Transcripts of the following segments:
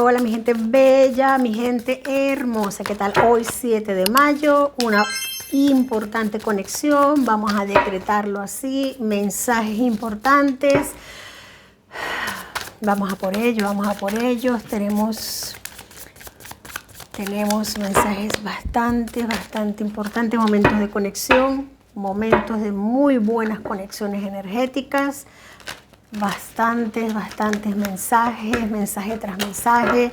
hola mi gente bella, mi gente hermosa. ¿Qué tal? Hoy 7 de mayo, una importante conexión. Vamos a decretarlo así. Mensajes importantes. Vamos a por ello, vamos a por ellos. Tenemos mensajes bastante importantes. Momentos de conexión, momentos de muy buenas conexiones energéticas. Bastantes mensajes, mensaje tras mensaje.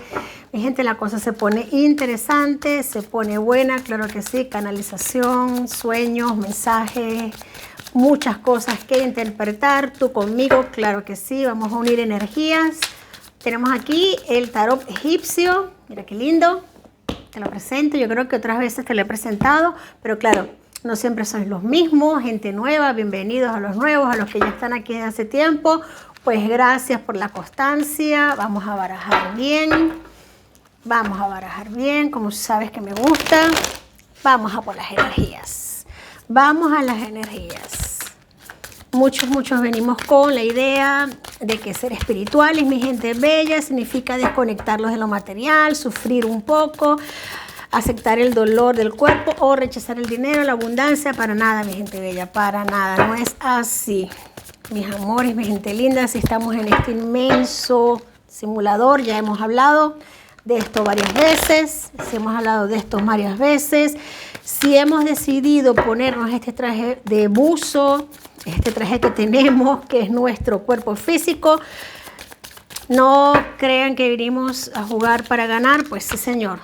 Mi gente, la cosa se pone interesante, se pone buena, claro que sí. Canalización, sueños, mensajes, muchas cosas que interpretar. Tú conmigo, claro que sí. Vamos a unir energías. Tenemos aquí el tarot egipcio. Mira qué lindo. Te lo presento. Yo creo que otras veces te lo he presentado, pero claro, no siempre sois los mismos, gente nueva, bienvenidos a los nuevos, a los que ya están aquí desde hace tiempo. Pues gracias por la constancia. Vamos a barajar bien. Vamos a barajar bien, como sabes que me gusta. Vamos a por las energías. Vamos a las energías. Muchos venimos con la idea de que ser espirituales, mi gente bella, significa desconectarlos de lo material, sufrir un poco, aceptar el dolor del cuerpo o rechazar el dinero, la abundancia. Para nada, mi gente bella, para nada, no es así. Mis amores, mi gente linda, si estamos en este inmenso simulador, ya hemos hablado de esto varias veces, si hemos hablado de esto varias veces, si hemos decidido ponernos este traje de buzo, este traje que tenemos, que es nuestro cuerpo físico, no crean que vinimos a jugar para ganar, pues sí, señor.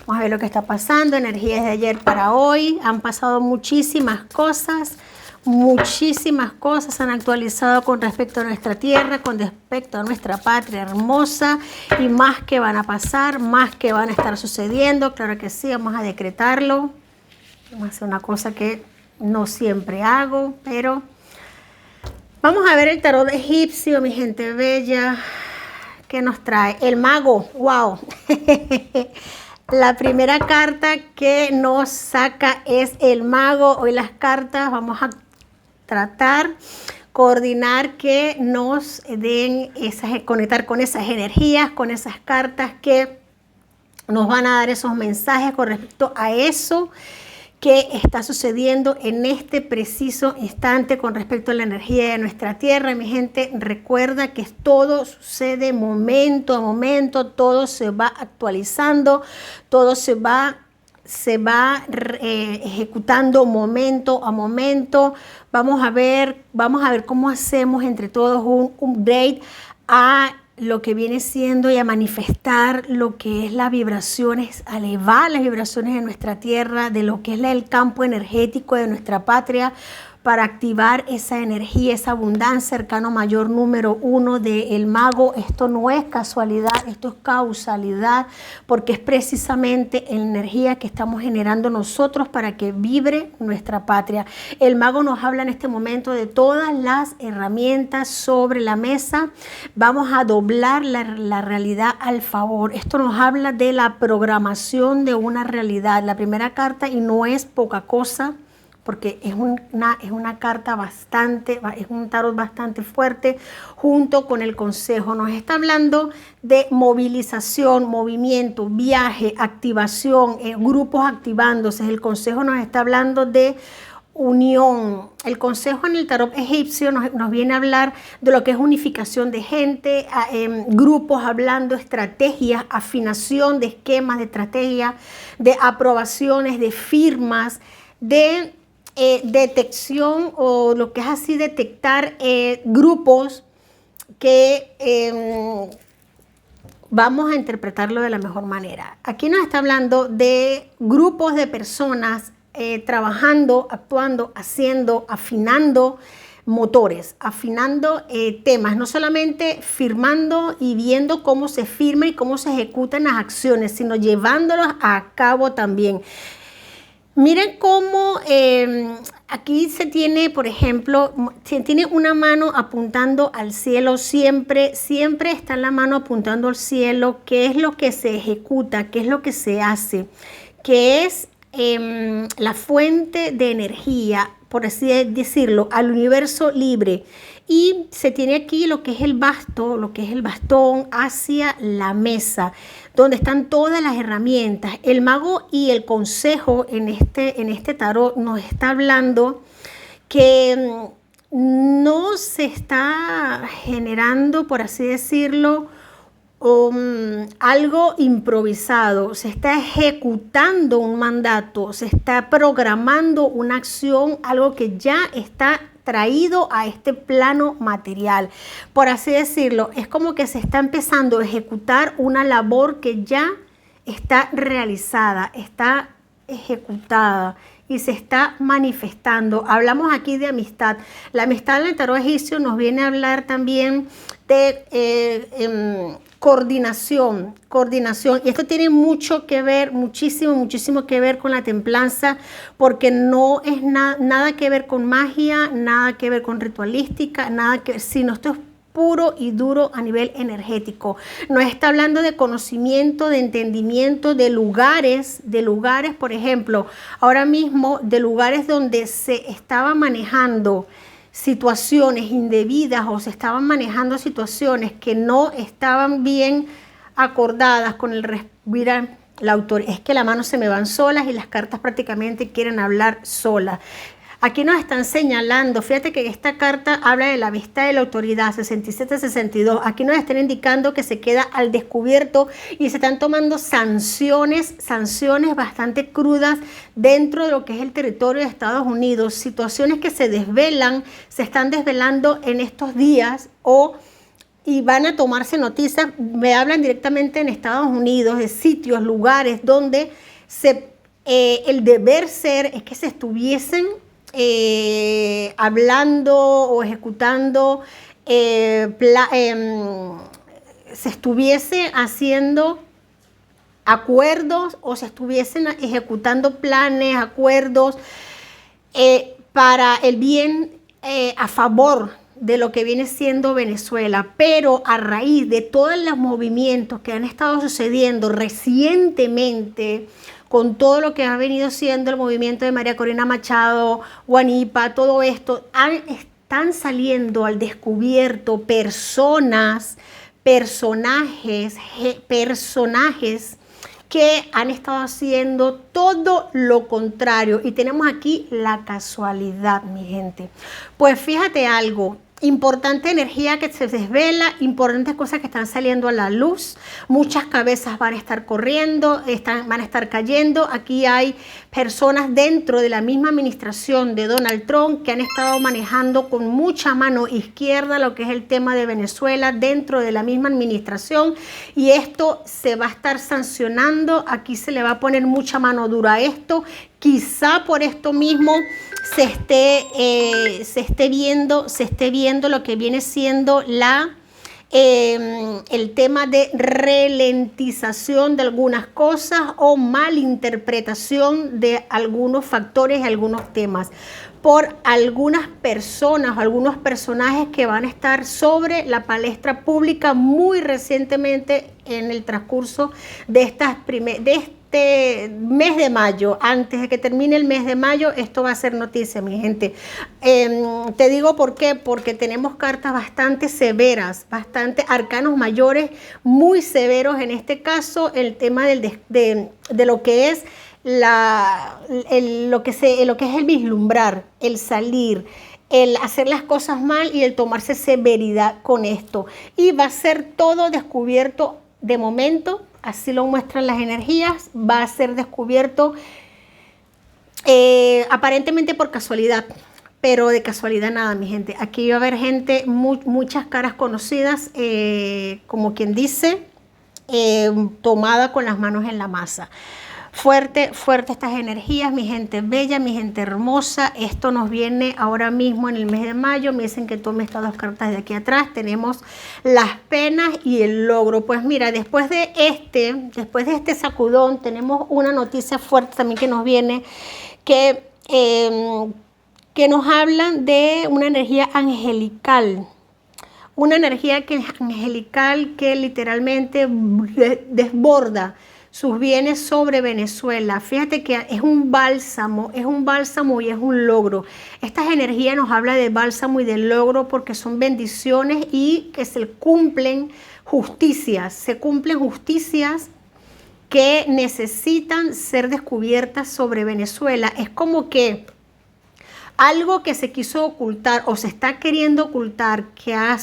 Vamos a ver lo que está pasando, energías de ayer para hoy. Han pasado muchísimas cosas han actualizado con respecto a nuestra tierra, con respecto a nuestra patria hermosa, y más que van a pasar, más que van a estar sucediendo. Claro que sí, vamos a decretarlo. Vamos a hacer una cosa que no siempre hago, pero vamos a ver el tarot egipcio, mi gente bella. ¿Qué nos trae? El mago, wow. La primera carta que nos saca es el mago. Hoy las cartas vamos a tratar, coordinar que nos den conectar con esas energías, con esas cartas que nos van a dar esos mensajes con respecto a eso que está sucediendo en este preciso instante con respecto a la energía de nuestra tierra. Mi gente, recuerda que todo sucede momento a momento, todo se va actualizando, todo se va ejecutando momento a momento. Vamos a ver cómo hacemos entre todos un upgrade a lo que viene siendo y a manifestar lo que es las vibraciones, a elevar las vibraciones de nuestra tierra, de lo que es el campo energético de nuestra patria, para activar esa energía, esa abundancia, cercano mayor número 1 del mago. Esto no es casualidad, esto es causalidad, porque es precisamente la energía que estamos generando nosotros para que vibre nuestra patria. El mago nos habla en este momento de todas las herramientas sobre la mesa. Vamos a doblar la realidad al favor. Esto nos habla de la programación de una realidad. La primera carta, y no es poca cosa, porque es una carta es un tarot bastante fuerte, junto con el consejo. Nos está hablando de movilización, movimiento, viaje, activación, grupos activándose. El consejo nos está hablando de unión. El consejo en el tarot egipcio nos viene a hablar de lo que es unificación de gente, grupos hablando, estrategias, afinación de esquemas, de estrategias, de aprobaciones, de firmas, de detección, o lo que es así, detectar grupos que vamos a interpretarlo de la mejor manera. Aquí nos está hablando de grupos de personas trabajando, actuando, haciendo, afinando motores, afinando temas, no solamente firmando y viendo cómo se firma y cómo se ejecutan las acciones, sino llevándolas a cabo también. Miren cómo aquí se tiene, por ejemplo, se tiene una mano apuntando al cielo. Siempre está la mano apuntando al cielo. ¿Qué es lo que se ejecuta? ¿Qué es lo que se hace? ¿Qué es la fuente de energía? por así decirlo, al universo libre. Y se tiene aquí lo que es el bastón hacia la mesa, donde están todas las herramientas. El mago y el consejo en este tarot nos está hablando que no se está generando, por así decirlo, algo improvisado, se está ejecutando un mandato, se está programando una acción, algo que ya está traído a este plano material, por así decirlo. Es como que se está empezando a ejecutar una labor que ya está realizada, está ejecutada y se está manifestando. Hablamos aquí de amistad. La amistad en el tarot egipcio nos viene a hablar también de coordinación. Y esto tiene mucho que ver, muchísimo que ver con la templanza, porque no es nada que ver con magia, nada que ver con ritualística, nada que ver, sino esto es puro y duro a nivel energético. Nos está hablando de conocimiento, de entendimiento, de lugares, por ejemplo, ahora mismo de lugares donde se estaba manejando situaciones indebidas o se estaban manejando situaciones que no estaban bien acordadas con el mira, la autoridad. Es que las manos se me van solas y las cartas prácticamente quieren hablar solas. Aquí nos están señalando, fíjate que esta carta habla de la vista de la autoridad, 67-62. Aquí nos están indicando que se queda al descubierto y se están tomando sanciones bastante crudas dentro de lo que es el territorio de Estados Unidos. Situaciones que se están desvelando en estos días y van a tomarse noticias. Me hablan directamente en Estados Unidos de sitios, lugares donde el deber ser es que se estuviesen hablando o ejecutando, se estuviese haciendo acuerdos o se estuviesen ejecutando planes, acuerdos para el bien, a favor de lo que viene siendo Venezuela. Pero a raíz de todos los movimientos que han estado sucediendo recientemente, con todo lo que ha venido siendo el movimiento de María Corina Machado, Guanipa, todo esto, están saliendo al descubierto personajes que han estado haciendo todo lo contrario. Y tenemos aquí la casualidad, mi gente. Pues fíjate algo. Importante energía que se desvela, importantes cosas que están saliendo a la luz, muchas cabezas van a estar corriendo, van a estar cayendo. Aquí hay personas dentro de la misma administración de Donald Trump que han estado manejando con mucha mano izquierda lo que es el tema de Venezuela dentro de la misma administración, y esto se va a estar sancionando. Aquí se le va a poner mucha mano dura a esto. Quizá por esto mismo se esté viendo lo que viene siendo el tema de ralentización de algunas cosas o malinterpretación de algunos factores y algunos temas por algunas personas o algunos personajes que van a estar sobre la palestra pública muy recientemente en el transcurso de este mes de mayo. Antes de que termine el mes de mayo, esto va a ser noticia, mi gente. Te digo por qué, porque tenemos cartas bastante severas, bastante arcanos mayores, muy severos. En este caso, el tema de lo que es lo que es el vislumbrar, el salir, el hacer las cosas mal y el tomarse severidad con esto. Y va a ser todo descubierto de momento. Así lo muestran las energías, va a ser descubierto aparentemente por casualidad, pero de casualidad nada, mi gente. Aquí va a haber gente, muchas caras conocidas, como quien dice, tomada con las manos en la masa. Fuerte estas energías, mi gente bella, mi gente hermosa. Esto nos viene ahora mismo en el mes de mayo. Me dicen que tome estas dos cartas de aquí atrás. Tenemos las penas y el logro. Pues mira, después de este sacudón, tenemos una noticia fuerte también que nos viene, que nos hablan de una energía angelical. Una energía angelical que literalmente desborda sus bienes sobre Venezuela. Fíjate que es un bálsamo y es un logro. Estas energías nos habla de bálsamo y de logro porque son bendiciones y que se cumplen justicias, que necesitan ser descubiertas sobre Venezuela. Es como que algo que se quiso ocultar o se está queriendo ocultar, que ha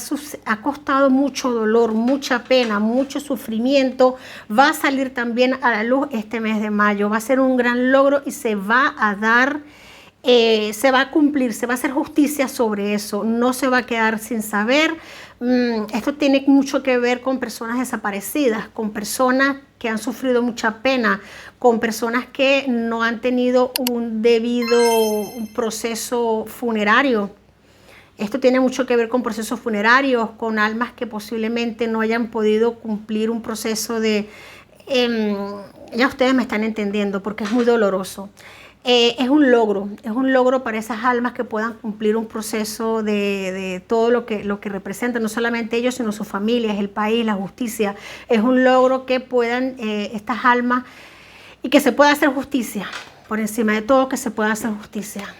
costado mucho dolor, mucha pena, mucho sufrimiento, va a salir también a la luz este mes de mayo. Va a ser un gran logro y se va a dar, se va a cumplir, se va a hacer justicia sobre eso. No se va a quedar sin saber. Esto tiene mucho que ver con personas desaparecidas, con personas que han sufrido mucha pena, con personas que no han tenido un debido proceso funerario. Esto tiene mucho que ver con procesos funerarios, con almas que posiblemente no hayan podido cumplir un proceso de... ya ustedes me están entendiendo porque es muy doloroso. Es un logro para esas almas que puedan cumplir un proceso de todo lo que representa, no solamente ellos, sino sus familias, el país, la justicia. Es un logro que puedan estas almas y que se pueda hacer justicia, por encima de todo que se pueda hacer justicia.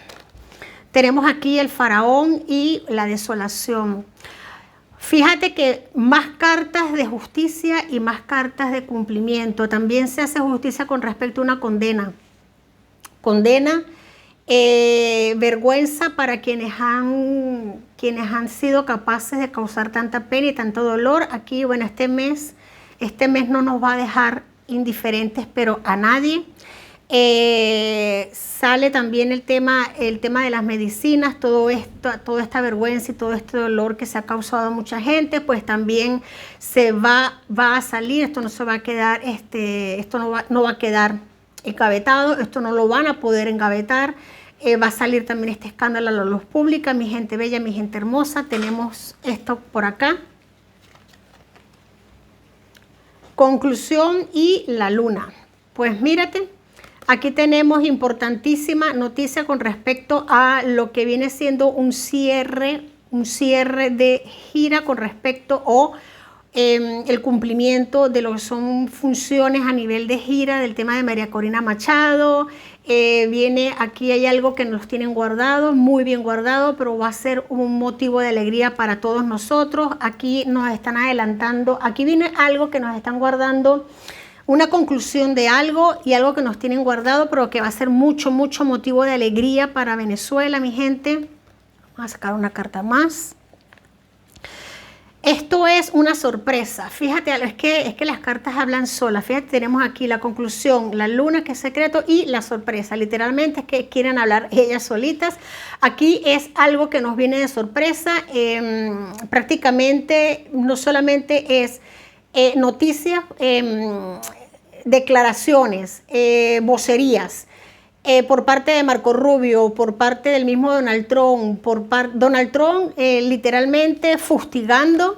Tenemos aquí el faraón y la desolación. Fíjate que más cartas de justicia y más cartas de cumplimiento. También se hace justicia con respecto a una condena. Vergüenza para quienes han sido capaces de causar tanta pena y tanto dolor. Aquí, bueno, este mes no nos va a dejar indiferentes, pero a nadie. Sale también el tema de las medicinas, toda esta vergüenza y todo este dolor que se ha causado a mucha gente, pues también va a salir. Esto no se va a quedar, esto no va a quedar engavetado, esto no lo van a poder engavetar. Va a salir también este escándalo a la luz pública. Mi gente bella, mi gente hermosa, tenemos esto por acá. Conclusión y la luna. Pues mírate, aquí tenemos importantísima noticia con respecto a lo que viene siendo un cierre de gira con respecto el cumplimiento de lo que son funciones a nivel de gira del tema de María Corina Machado. Aquí hay algo que nos tienen guardado, muy bien guardado, pero va a ser un motivo de alegría para todos nosotros. Aquí nos están adelantando, aquí viene algo que nos están guardando, una conclusión de algo y algo que nos tienen guardado, pero que va a ser mucho motivo de alegría para Venezuela, mi gente. Vamos a sacar una carta más. Esto es una sorpresa. Fíjate, es que las cartas hablan solas. Fíjate, tenemos aquí la conclusión, la luna que es secreto y la sorpresa. Literalmente es que quieren hablar ellas solitas. Aquí es algo que nos viene de sorpresa. Prácticamente no solamente es noticias, declaraciones, vocerías. Por parte de Marco Rubio, por parte del mismo Donald Trump, Donald Trump literalmente fustigando,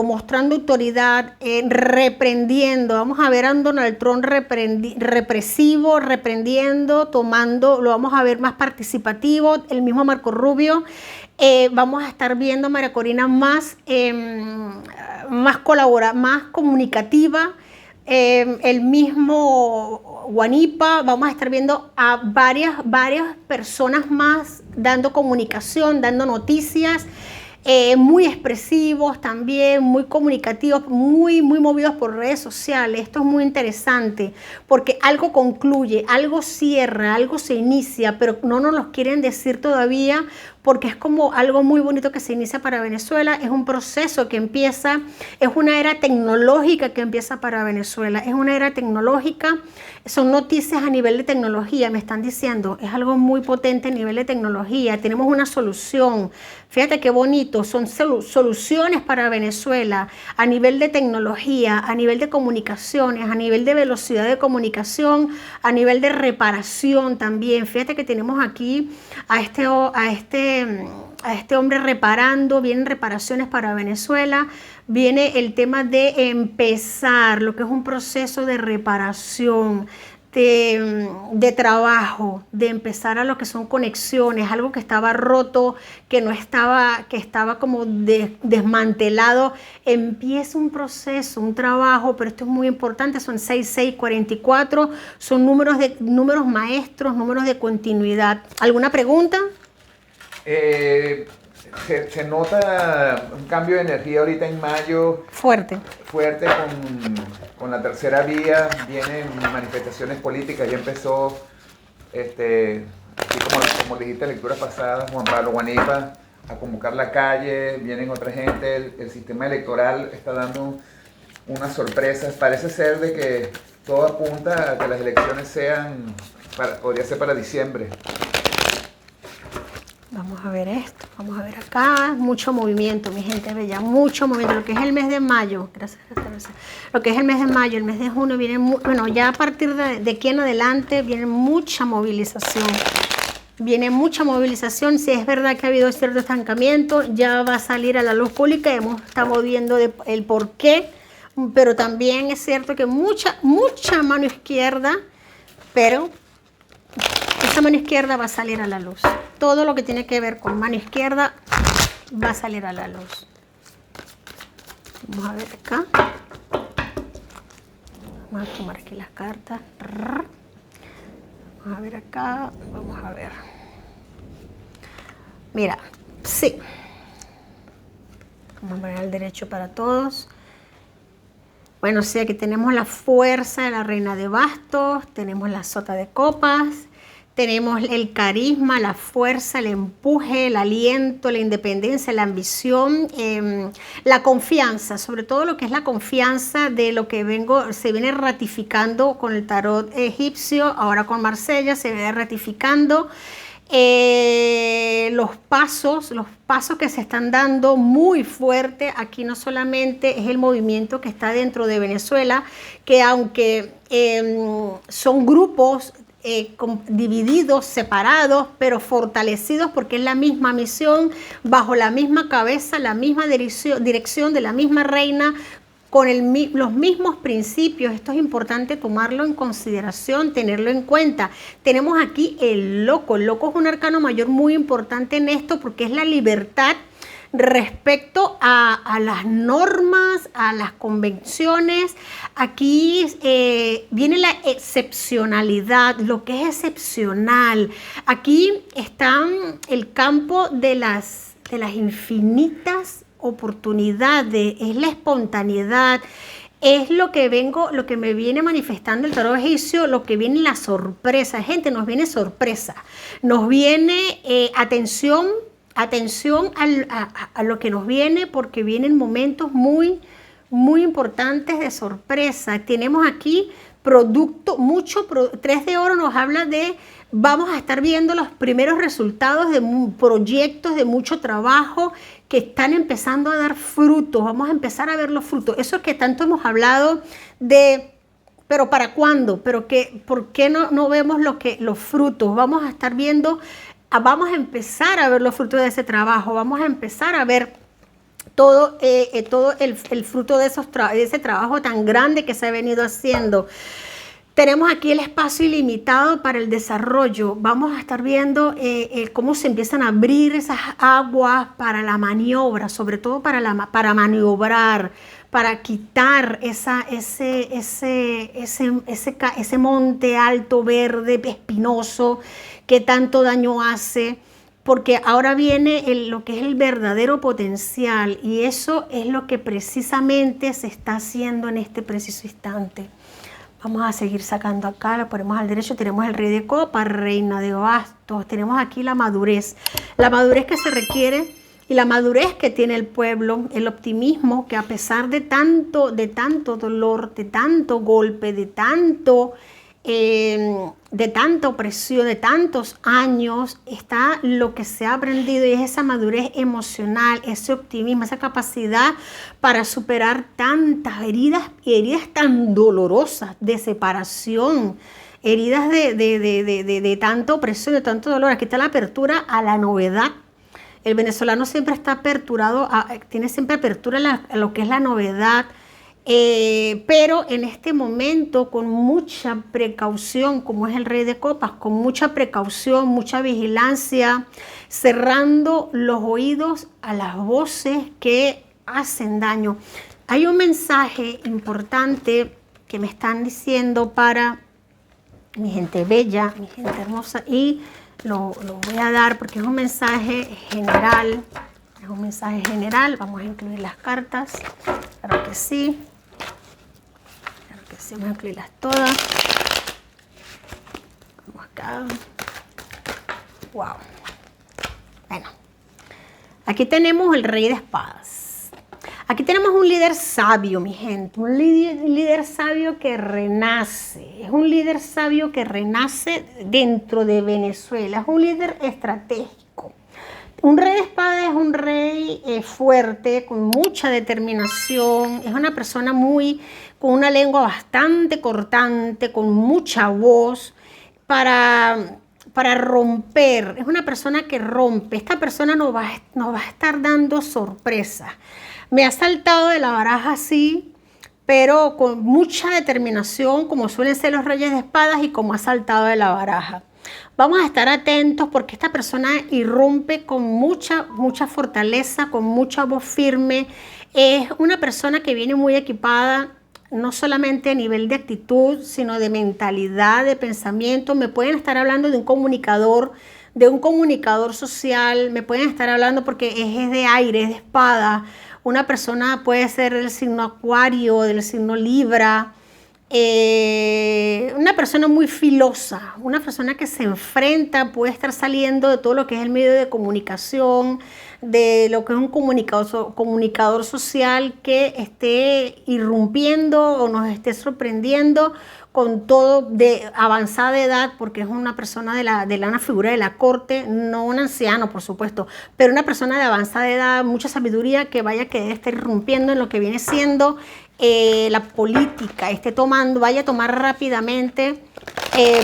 mostrando autoridad, reprendiendo. Vamos a ver a un Donald Trump represivo, reprendiendo, tomando, lo vamos a ver más participativo, el mismo Marco Rubio. Vamos a estar viendo a María Corina más comunicativa. El mismo Guanipa, vamos a estar viendo a varias personas más dando comunicación, dando noticias, muy expresivos también, muy comunicativos, muy movidos por redes sociales. Esto es muy interesante porque algo concluye, algo cierra, algo se inicia, pero no nos lo quieren decir todavía porque es como algo muy bonito que se inicia para Venezuela. Es un proceso que empieza, es una era tecnológica que empieza para Venezuela, es una era tecnológica, son noticias a nivel de tecnología, me están diciendo, es algo muy potente a nivel de tecnología, tenemos una solución. Fíjate qué bonito, son soluciones para Venezuela a nivel de tecnología, a nivel de comunicaciones, a nivel de velocidad de comunicación, a nivel de reparación también. Fíjate que tenemos aquí a este hombre reparando, vienen reparaciones para Venezuela, viene el tema de empezar lo que es un proceso de reparación, de trabajo, de empezar a lo que son conexiones, algo que estaba roto, que no estaba, que estaba como desmantelado. Empieza un proceso, un trabajo, pero esto es muy importante, son 6644, son números maestros, números de continuidad. ¿Alguna pregunta? Se nota un cambio de energía ahorita en mayo. Fuerte con la tercera vía, vienen manifestaciones políticas, ya empezó, así como dijiste en lecturas pasadas, Juan Pablo Guanipa, a convocar la calle, vienen otra gente, el sistema electoral está dando unas sorpresas, parece ser de que todo apunta a que las elecciones podría ser para diciembre. Vamos a ver esto, vamos a ver acá, mucho movimiento, mi gente bella, mucho movimiento, lo que es el mes de mayo, gracias, lo que es el mes de mayo, el mes de junio, viene, bueno, ya a partir de aquí en adelante viene mucha movilización, si es verdad que ha habido cierto estancamiento, ya va a salir a la luz pública, estamos viendo el por qué, pero también es cierto que mucha mano izquierda, pero esa mano izquierda va a salir a la luz. Todo lo que tiene que ver con mano izquierda va a salir a la luz. Vamos a ver acá. Vamos a tomar aquí las cartas. Vamos a ver acá. Vamos a ver. Mira, sí. Vamos a poner el derecho para todos. Bueno, sí, aquí tenemos la fuerza de la reina de bastos, tenemos la sota de copas, tenemos el carisma, la fuerza, el empuje, el aliento, la independencia, la ambición, la confianza, sobre todo lo que es la confianza de lo que se viene ratificando con el tarot egipcio, ahora con Marsella se viene ratificando. Los pasos que se están dando muy fuerte aquí, no solamente es el movimiento que está dentro de Venezuela, que aunque son grupos divididos, separados, pero fortalecidos porque es la misma misión, bajo la misma cabeza, la misma dirección de la misma reina, con los mismos principios. Esto es importante tomarlo en consideración, tenerlo en cuenta. Tenemos aquí el loco. El loco es un arcano mayor muy importante en esto porque es la libertad respecto a las normas, a las convenciones. Aquí viene la excepcionalidad, lo que es excepcional. Aquí está el campo de las infinitas oportunidades, es la espontaneidad, es lo que me viene manifestando el tarot egipcio, lo que viene la sorpresa. Gente, nos viene sorpresa, nos viene atención a lo que nos viene, porque vienen momentos muy importantes de sorpresa. Tenemos aquí Tres de Oro nos habla de vamos a estar viendo los primeros resultados de proyectos de mucho trabajo que están empezando a dar frutos. Vamos a empezar a ver los frutos. Eso es que tanto hemos hablado de, pero ¿para cuándo? ¿Por qué no vemos los frutos? Vamos a estar viendo, vamos a empezar a ver los frutos de ese trabajo. Vamos a empezar a ver todo el fruto de ese trabajo tan grande que se ha venido haciendo. Tenemos aquí el espacio ilimitado para el desarrollo. Vamos a estar viendo cómo se empiezan a abrir esas aguas para la maniobra, sobre todo para maniobrar, para quitar ese monte alto, verde, espinoso, que tanto daño hace. Porque ahora viene lo que es el verdadero potencial, y eso es lo que precisamente se está haciendo en este preciso instante. Vamos a seguir sacando acá, lo ponemos al derecho, tenemos el rey de copas, reina de bastos, tenemos aquí la madurez que se requiere y la madurez que tiene el pueblo, el optimismo que a pesar de tanto dolor, de tanto golpe, de tanta opresión, de tantos años, está lo que se ha aprendido, y es esa madurez emocional, ese optimismo, esa capacidad para superar tantas heridas tan dolorosas de separación, heridas de tanta opresión, de tanto dolor. Aquí está la apertura a la novedad. El venezolano siempre está aperturado, tiene siempre apertura a lo que es la novedad. Pero en este momento, con mucha precaución, como es el Rey de Copas, con mucha precaución, mucha vigilancia, cerrando los oídos a las voces que hacen daño. Hay un mensaje importante que me están diciendo para mi gente bella, mi gente hermosa, y lo voy a dar porque es un mensaje general. Es un mensaje general. Vamos a incluir las cartas. Claro que sí. Claro que sí, vamos a incluirlas todas. Vamos acá. Wow. Bueno. Aquí tenemos el Rey de Espadas. Aquí tenemos un líder sabio, mi gente, un líder sabio que renace, es un líder sabio que renace dentro de Venezuela, es un líder estratégico. Un rey de espada es un rey fuerte, con mucha determinación, es una persona con una lengua bastante cortante, con mucha voz para romper, es una persona que rompe. Esta persona nos va a estar dando sorpresas. Me ha saltado de la baraja así, pero con mucha determinación, como suelen ser los reyes de espadas y como ha saltado de la baraja. Vamos a estar atentos porque esta persona irrumpe con mucha fortaleza, con mucha voz firme. Es una persona que viene muy equipada, no solamente a nivel de actitud, sino de mentalidad, de pensamiento. Me pueden estar hablando de un comunicador social, me pueden estar hablando porque es de aire, es de espada. Una persona puede ser del signo Acuario, del signo Libra, una persona muy filosa, una persona que se enfrenta, puede estar saliendo de todo lo que es el medio de comunicación, de lo que es un comunicador social que esté irrumpiendo o nos esté sorprendiendo con todo de avanzada edad, porque es una persona una figura de la corte, no un anciano, por supuesto, pero una persona de avanzada edad, mucha sabiduría, que vaya a querer estar irrumpiendo en lo que viene siendo la política, vaya a tomar rápidamente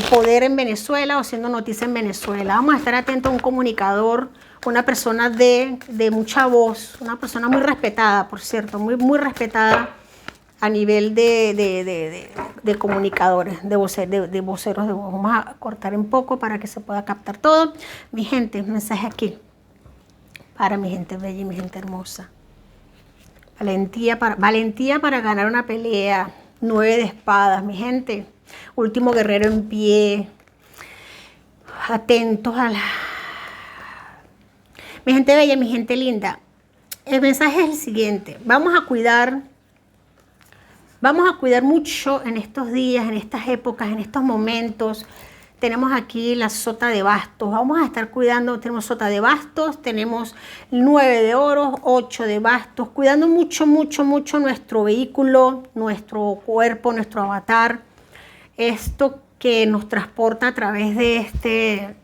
poder en Venezuela o siendo noticia en Venezuela. Vamos a estar atentos a un comunicador, una persona de mucha voz, una persona muy respetada, por cierto, muy respetada a nivel de comunicadores, de voceros de voz. Vamos a cortar un poco para que se pueda captar todo. Mi gente, un mensaje aquí para mi gente bella y mi gente hermosa. Valentía para ganar una pelea. 9 de espadas, mi gente. Último guerrero en pie. Atentos a la... Mi gente bella, mi gente linda. El mensaje es el siguiente. Vamos a cuidar mucho en estos días, en estas épocas, en estos momentos. Tenemos aquí la sota de bastos. Vamos a estar cuidando, tenemos sota de bastos, tenemos 9 de oros, 8 de bastos, cuidando mucho nuestro vehículo, nuestro cuerpo, nuestro avatar. Esto que nos transporta a través de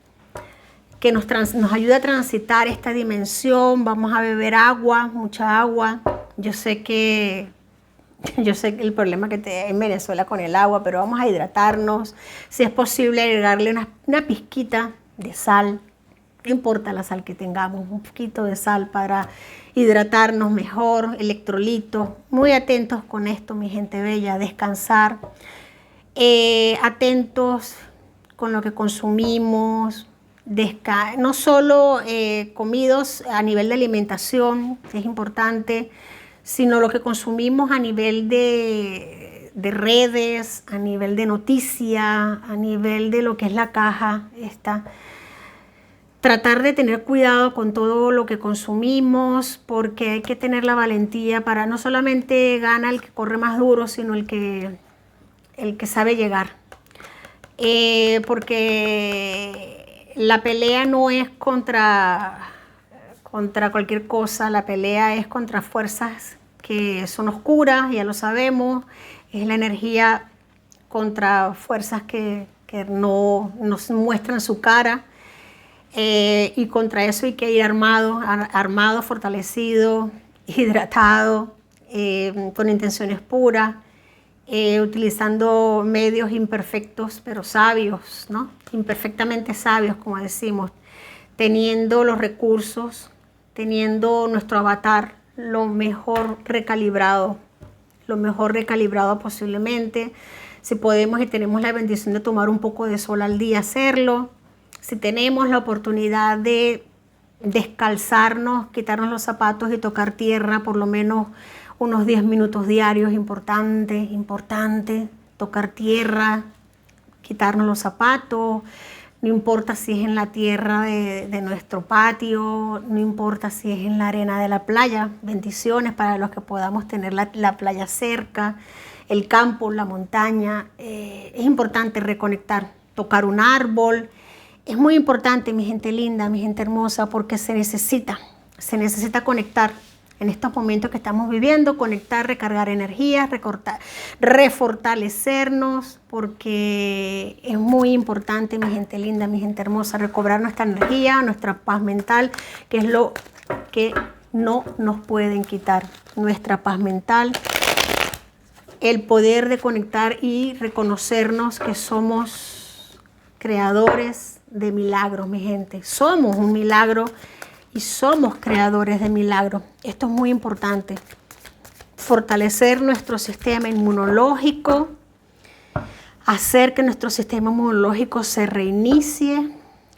que nos ayuda a transitar esta dimensión. Vamos a beber agua, mucha agua. Yo sé que el problema que hay en Venezuela con el agua, pero vamos a hidratarnos. Si es posible, agregarle una pizquita de sal. No importa la sal que tengamos, un poquito de sal para hidratarnos mejor, electrolitos. Muy atentos con esto, mi gente bella, descansar. Atentos con lo que consumimos. No solo comidos a nivel de alimentación, que es importante, sino lo que consumimos a nivel de redes, a nivel de noticias, a nivel de lo que es la caja esta. Tratar de tener cuidado con todo lo que consumimos, porque hay que tener la valentía para no solamente gana el que corre más duro, sino el que sabe llegar. Porque la pelea no es contra cualquier cosa, la pelea es contra fuerzas que son oscuras, ya lo sabemos, es la energía contra fuerzas que no nos muestran su cara, y contra eso hay que ir armado, fortalecido, hidratado, con intenciones puras, utilizando medios imperfectos pero sabios, ¿no? Imperfectamente sabios, como decimos, teniendo los recursos, teniendo nuestro avatar lo mejor recalibrado, lo mejor recalibrado posiblemente. Si podemos y tenemos la bendición de tomar un poco de sol al día, hacerlo. Si tenemos la oportunidad de descalzarnos, quitarnos los zapatos y tocar tierra por lo menos unos 10 minutos diarios, importante, tocar tierra, quitarnos los zapatos, no importa si es en la tierra de nuestro patio, no importa si es en la arena de la playa, bendiciones para los que podamos tener la playa cerca, el campo, la montaña. Es importante reconectar, tocar un árbol. Es muy importante, mi gente linda, mi gente hermosa, porque se necesita conectar en estos momentos que estamos viviendo, conectar, recargar energías, refortalecernos, porque es muy importante, mi gente linda, mi gente hermosa, recobrar nuestra energía, nuestra paz mental, que es lo que no nos pueden quitar, nuestra paz mental, el poder de conectar y reconocernos que somos creadores de milagros, mi gente. Somos un milagro y somos creadores de milagros. Esto es muy importante. Fortalecer nuestro sistema inmunológico, hacer que nuestro sistema inmunológico se reinicie,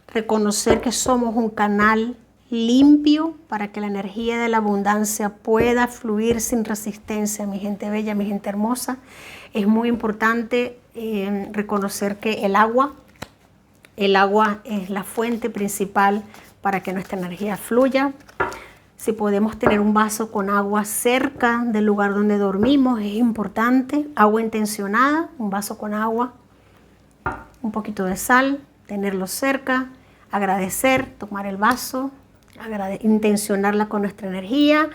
reconocer que somos un canal limpio para que la energía de la abundancia pueda fluir sin resistencia, mi gente bella, mi gente hermosa. Es muy importante reconocer que el agua es la fuente principal para que nuestra energía fluya. Si podemos tener un vaso con agua cerca del lugar donde dormimos, es importante. Agua intencionada, un vaso con agua, un poquito de sal, tenerlo cerca, agradecer, tomar el vaso, intencionarla con nuestra energía,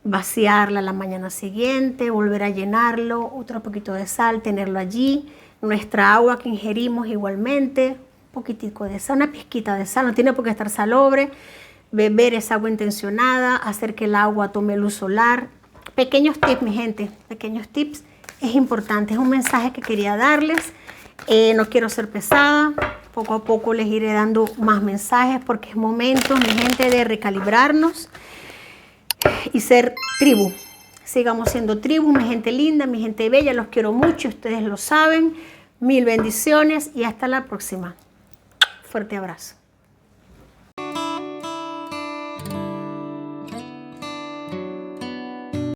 vaciarla la mañana siguiente, volver a llenarlo, otro poquito de sal, tenerlo allí. Nuestra agua que ingerimos igualmente, poquitico de sal, una pizquita de sal, no tiene por qué estar salobre, beber esa agua intencionada, hacer que el agua tome luz solar. Pequeños tips, mi gente, pequeños tips, es importante, es un mensaje que quería darles. No quiero ser pesada, poco a poco les iré dando más mensajes porque es momento, mi gente, de recalibrarnos y ser tribu. Sigamos siendo tribu, mi gente linda, mi gente bella, los quiero mucho, ustedes lo saben. Mil bendiciones y hasta la próxima. Fuerte abrazo.